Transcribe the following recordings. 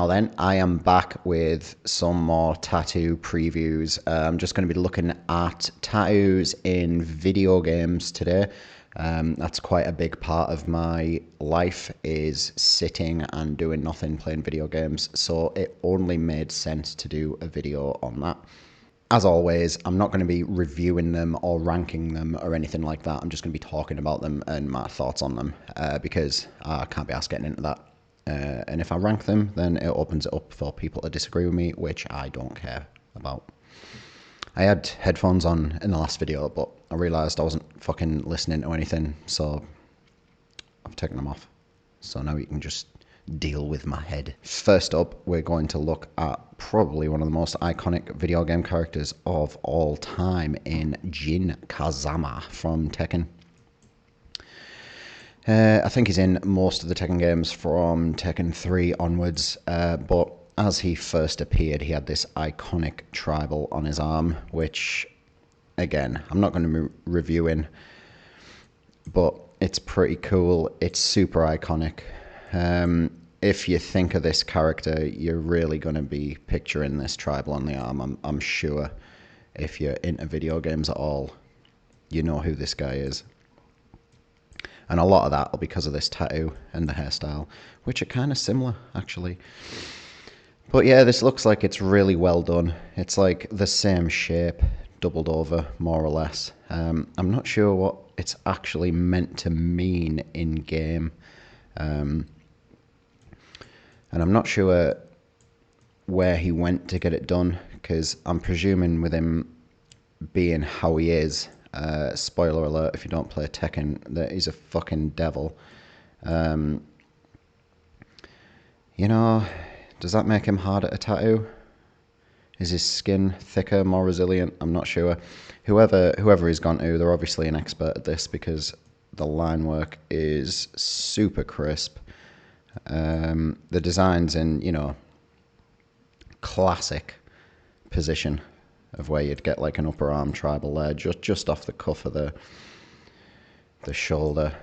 Now then, I am back with some more tattoo previews. I'm just going to be looking at tattoos in video games today. That's quite a big part of my life, is sitting and doing nothing, playing video games. So it only made sense to do a video on that. As always, I'm not going to be reviewing them or ranking them or anything like that. I'm just going to be talking about them and my thoughts on them because I can't be asked getting into that. And if I rank them, then it opens it up for people to disagree with me, which I don't care about. I had headphones on in the last video, but I realised I wasn't fucking listening to anything, so I've taken them off. So now you can just deal with my head. First up, we're going to look at probably one of the most iconic video game characters of all time in Jin Kazama from Tekken. I think he's in most of the Tekken games from Tekken 3 onwards, but as he first appeared, he had this iconic tribal on his arm, which, again, I'm not going to be reviewing, but it's pretty cool. It's super iconic. If you think of this character, you're really going to be picturing this tribal on the arm. I'm sure if you're into video games at all, you know who this guy is. And a lot of that will be because of this tattoo and the hairstyle, which are kind of similar, actually. But yeah, this looks like it's really well done. It's like the same shape, doubled over, more or less. I'm not sure what it's actually meant to mean in-game. And I'm not sure where he went to get it done, because I'm presuming with him being how he is, spoiler alert if you don't play Tekken, that he's a fucking devil. You know, does that make him harder to tattoo? Is his skin thicker, more resilient? I'm not sure. Whoever he's gone to, they're obviously an expert at this because the line work is super crisp. The design's in, you know, classic position of where you'd get like an upper arm tribal there, just off the cuff of the shoulder.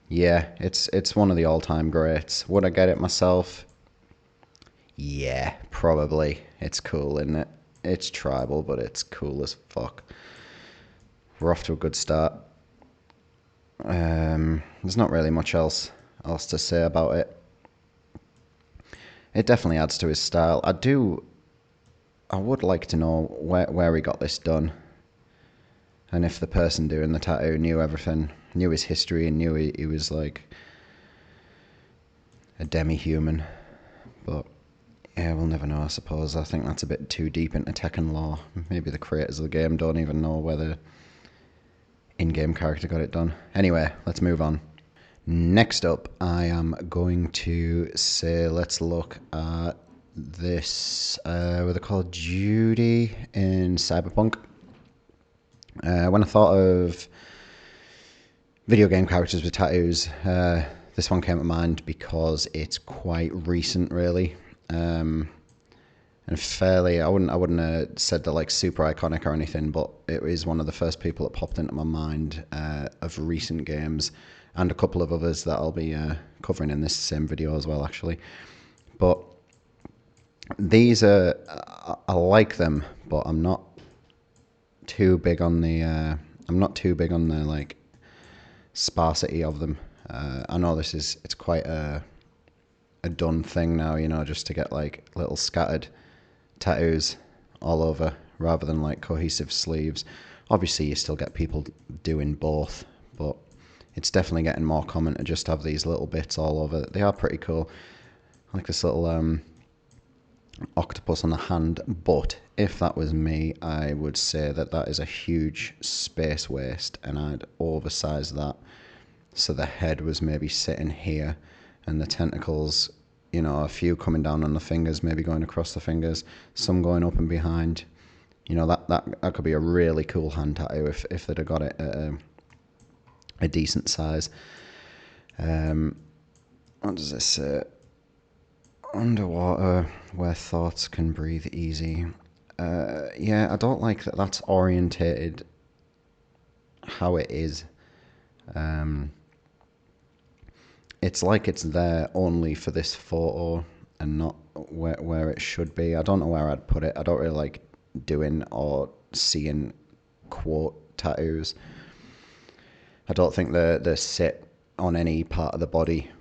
Yeah, it's one of the all-time greats. Would I get it myself? Yeah, probably. It's cool, isn't it? It's tribal, but it's cool as fuck. We're off to a good start. There's not really much else to say about it. It definitely adds to his style. I would like to know where he got this done, and if the person doing the tattoo knew everything, knew his history, and knew he was like a demi-human. But yeah, we'll never know, I suppose. I think that's a bit too deep into Tekken lore. Maybe the creators of the game don't even know where the in-game character got it done. Anyway, let's move on. Next up, I am going to say let's look at this with a Call of Duty in Cyberpunk. When I thought of video game characters with tattoos, this one came to mind because it's quite recent, really, and fairly. I wouldn't have said they're like super iconic or anything, but it is one of the first people that popped into my mind of recent games, and a couple of others that I'll be covering in this same video as well, actually. But these are, I like them, but I'm not too big on the like sparsity of them. I know it's quite a done thing now, you know, just to get like little scattered tattoos all over rather than like cohesive sleeves. Obviously you still get people doing both, but it's definitely getting more common to just have these little bits all over. They are pretty cool. I like this little octopus on the hand, but if that was me, I would say that is a huge space waste, and I'd oversize that so the head was maybe sitting here and the tentacles, you know, a few coming down on the fingers, maybe going across the fingers, some going up and behind. You know, that could be a really cool hand tattoo if they'd have got it at a decent size. What does this say? Underwater, where thoughts can breathe easy. Yeah, I don't like that that's orientated how it is. It's like it's there only for this photo and not where it should be. I don't know where I'd put it. I don't really like doing or seeing quote tattoos. I don't think they sit on any part of the body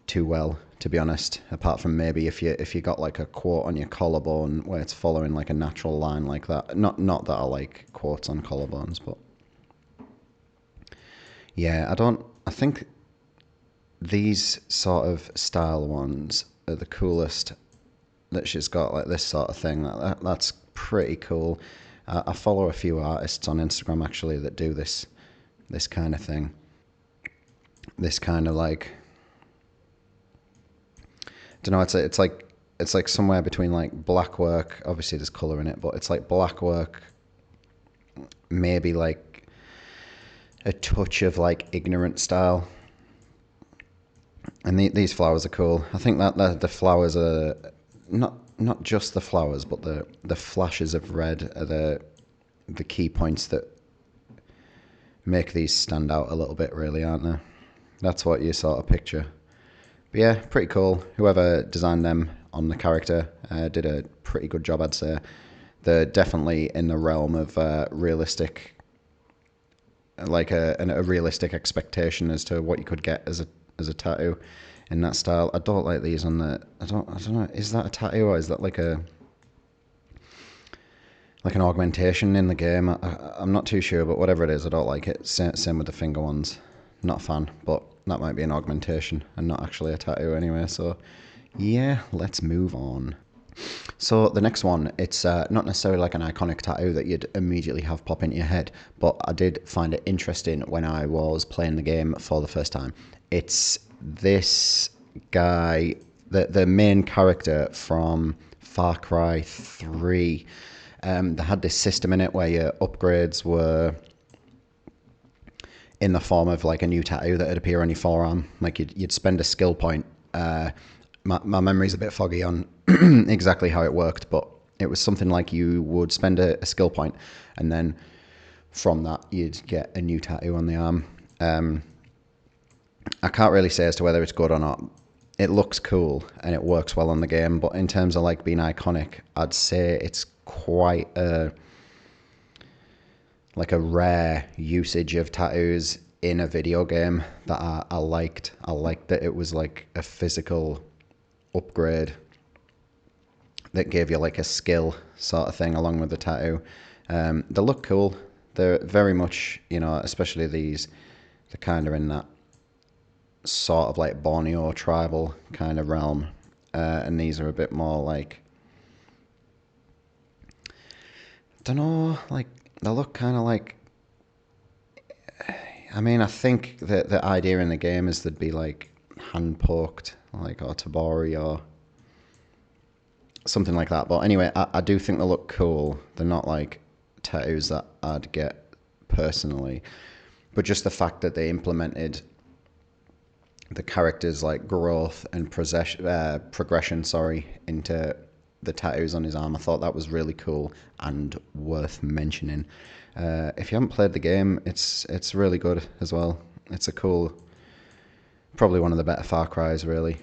too well, to be honest. Apart from maybe if you got like a quote on your collarbone where it's following like a natural line like that. Not that I like quotes on collarbones, but yeah, I think these sort of style ones are the coolest. That she's got like this sort of thing. That's pretty cool. I follow a few artists on Instagram actually that do this kind of thing. This kind of like, I don't know. It's like somewhere between like black work. Obviously, there's color in it, but it's like black work. Maybe like a touch of like ignorant style. And these flowers are cool. I think that the flowers are not just the flowers, but the flashes of red are the key points that make these stand out a little bit, really, aren't they? That's what you sort of picture. But yeah, pretty cool. Whoever designed them on the character did a pretty good job, I'd say. They're definitely in the realm of realistic, like a realistic expectation as to what you could get as a tattoo in that style. I don't like these on the. I don't know. Is that a tattoo or is that like an augmentation in the game? I'm not too sure, but whatever it is, I don't like it. Same with the finger ones. Not a fan, but that might be an augmentation and not actually a tattoo anyway. So yeah, let's move on. So the next one, it's not necessarily like an iconic tattoo that you'd immediately have pop into your head, but I did find it interesting when I was playing the game for the first time. It's this guy, the main character from Far Cry 3. They had this system in it where your upgrades were in the form of like a new tattoo that would appear on your forearm. Like you'd spend a skill point. My memory's a bit foggy on exactly how it worked, but it was something like you would spend a skill point, and then from that you'd get a new tattoo on the arm. I can't really say as to whether it's good or not. It looks cool and it works well on the game, but in terms of like being iconic, I'd say it's quite a rare usage of tattoos in a video game that I liked. I liked that it was like a physical upgrade that gave you like a skill sort of thing along with the tattoo. They look cool. They're very much, especially these, they're kind of in that sort of like Borneo tribal kind of realm. And these are a bit more like, I don't know, like they look kind of like, I mean, I think that the idea in the game is they'd be like hand poked, like, or tabori or something like that. But anyway, I do think they look cool. They're not like tattoos that I'd get personally, but just the fact that they implemented the character's like growth and progression, into the tattoos on his arm, I thought that was really cool and worth mentioning. If you haven't played the game, it's really good as well. It's a cool, probably one of the better Far Cries, really.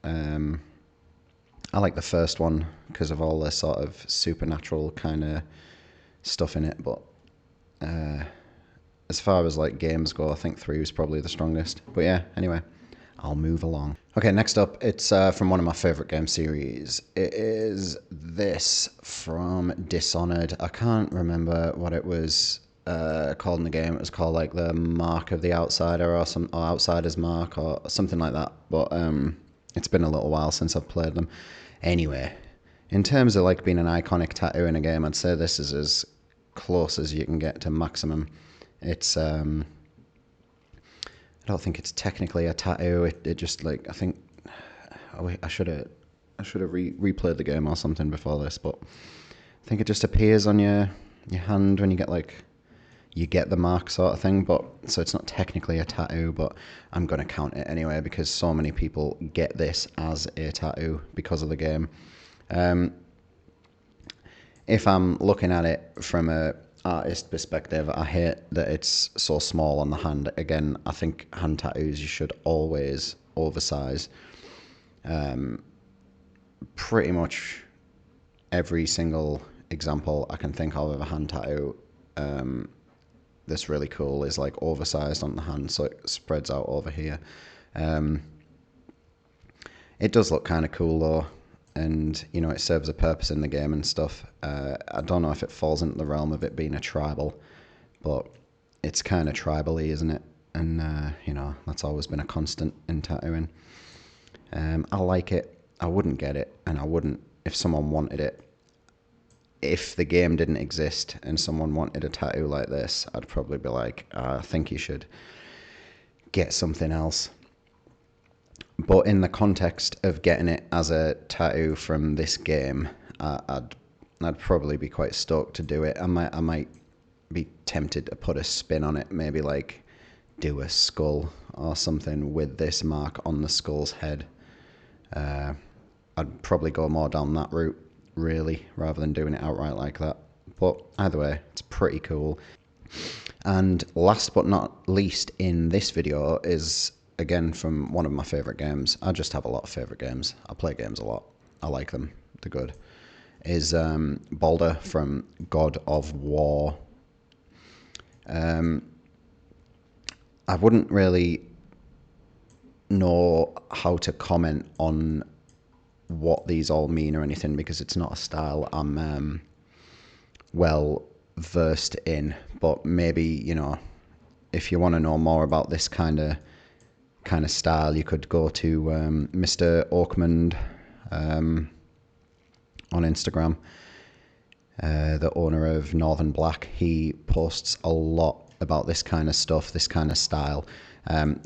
I like the first one because of all the sort of supernatural kind of stuff in it, but as far as like games go, I think 3 was probably the strongest. But yeah, anyway, I'll move along. Okay, next up, it's from one of my favorite game series. It is this from Dishonored. I can't remember what it was called in the game. It was called like the Mark of the Outsider or Outsider's Mark or something like that. But it's been a little while since I've played them. Anyway, in terms of like being an iconic tattoo in a game, I'd say this is as close as you can get to maximum. It's I don't think it's technically a tattoo. It just like, I think I should have replayed the game or something before this, but I think it just appears on your hand when you get the mark sort of thing. But so it's not technically a tattoo, but I'm gonna count it anyway because so many people get this as a tattoo because of the game. If I'm looking at it from a artist perspective, I hate that it's so small on the hand. Again, I think hand tattoos you should always oversize. pretty much every single example I can think of a hand tattoo that's really cool is like oversized on the hand, so it spreads out over here. It does look kind of cool though, and you know, it serves a purpose in the game and stuff. I don't know if it falls into the realm of it being a tribal, but it's kind of tribal-y, isn't it? And you know, that's always been a constant in tattooing. I like it. I wouldn't get it, and I wouldn't if someone wanted it. If the game didn't exist and someone wanted a tattoo like this, I'd probably be like, I think you should get something else. But in the context of getting it as a tattoo from this game, I'd probably be quite stoked to do it. I might be tempted to put a spin on it, maybe like do a skull or something with this mark on the skull's head. I'd probably go more down that route, really, rather than doing it outright like that. But either way, it's pretty cool. And last but not least in this video is, again, from one of my favourite games. I just have a lot of favourite games. I play games a lot. I like them. They're good. Is Baldur from God of War. I wouldn't really know how to comment on what these all mean or anything, because it's not a style I'm well versed in. But maybe, you know, if you want to know more about this kind of style, you could go to Mr. Oakmond on Instagram, the owner of Northern Black. He posts a lot about this kind of stuff, this kind of style.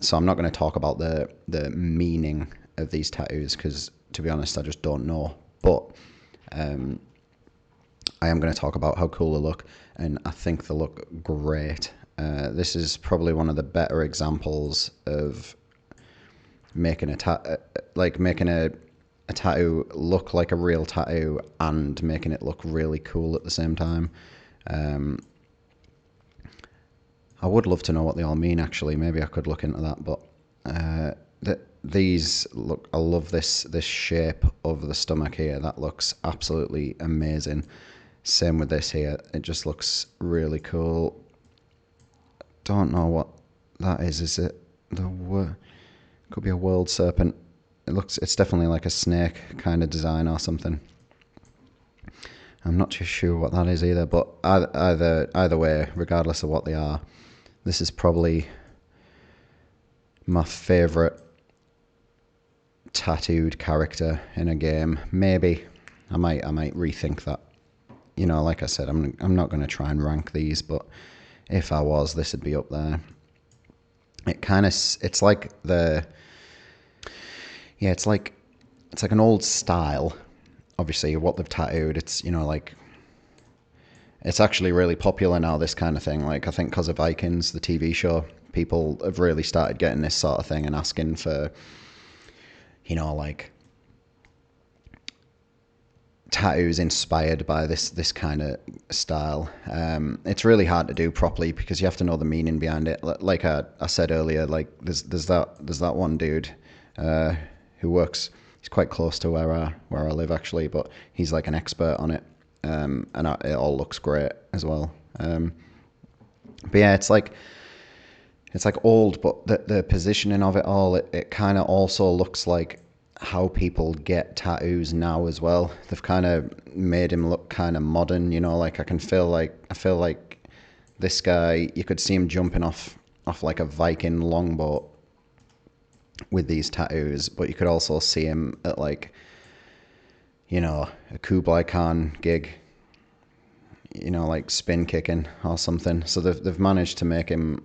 So I'm not going to talk about the meaning of these tattoos, because to be honest, I just don't know. But I am going to talk about how cool they look, and I think they look great. This is probably one of the better examples of making a tattoo look like a real tattoo and making it look really cool at the same time. I would love to know what they all mean, actually. Maybe I could look into that. But these look, I love this shape of the stomach here. That looks absolutely amazing. Same with this here. It just looks really cool. Don't know what that is. Is it could be a world serpent? It's definitely like a snake kind of design or something. I'm not too sure what that is either, but either way, regardless of what they are, this is probably my favourite tattooed character in a game. Maybe I might rethink that. You know, like I said, I'm not going to try and rank these, but if I was, this would be up there. It's like it's like an old style. Obviously, what they've tattooed, it's, you know, like, it's actually really popular now, this kind of thing. Like, I think because of Vikings, the TV show, people have really started getting this sort of thing and asking for, you know, like, tattoos inspired by this kind of style. It's really hard to do properly because you have to know the meaning behind it. Like I said earlier, like there's that one dude who works. He's quite close to where I live, actually, but he's like an expert on it, and it all looks great as well. But yeah, it's like old, but the positioning of it all, it kind of also looks like how people get tattoos now as well. They've kind of made him look kind of modern, you know, like I feel like this guy, you could see him jumping off like a Viking longboat with these tattoos, but you could also see him at, like, you know, a Kublai Khan gig, you know, like spin kicking or something. So they've managed to make him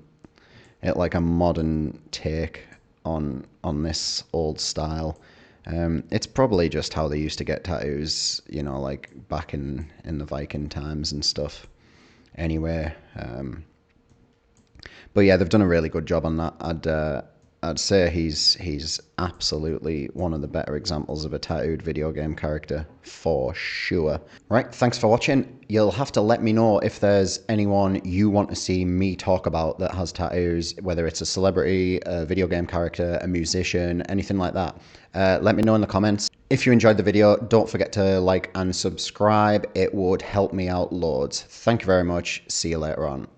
it like a modern take on this old style. It's probably just how they used to get tattoos, you know, like back in the Viking times and stuff. Anyway, but yeah, they've done a really good job on that. I'd say he's absolutely one of the better examples of a tattooed video game character, for sure. Right, thanks for watching. You'll have to let me know if there's anyone you want to see me talk about that has tattoos, whether it's a celebrity, a video game character, a musician, anything like that. Let me know in the comments. If you enjoyed the video, don't forget to like and subscribe. It would help me out loads. Thank you very much. See you later on.